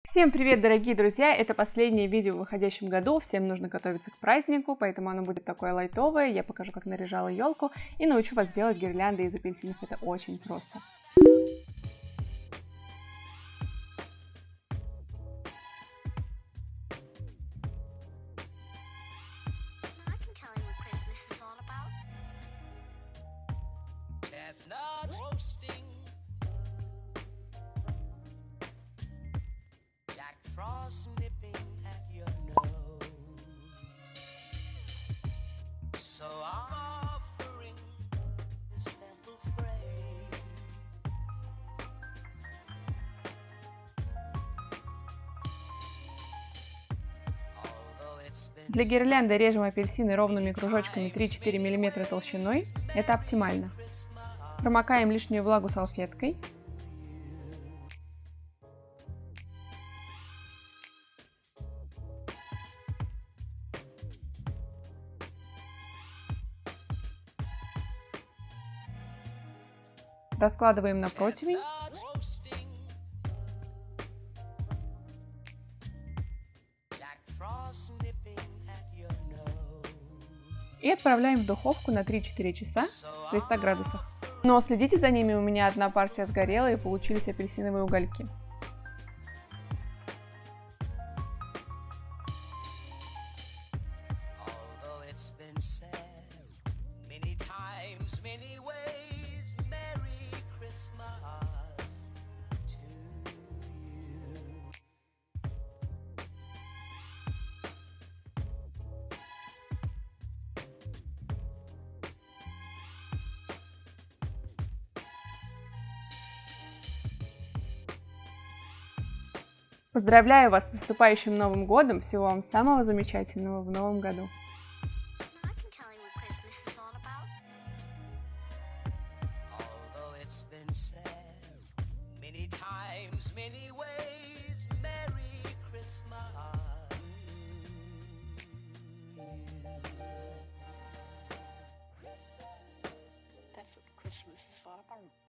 Всем привет, дорогие друзья! Это последнее видео в выходящем году. Всем нужно готовиться к празднику, поэтому оно будет такое лайтовое. Я покажу, как наряжала елку, и научу вас делать гирлянды из апельсинов. Это очень просто. Для гирлянды режем апельсины ровными кружочками 3-4 мм толщиной. Это оптимально. Промокаем лишнюю влагу салфеткой. Раскладываем на противень. И отправляем в духовку на 3-4 часа при 100 градусах. Но следите за ними, у меня одна партия сгорела и получились апельсиновые угольки. Поздравляю вас с наступающим Новым годом! Всего вам самого замечательного в Новом году! Many times, many ways, Merry Christmas.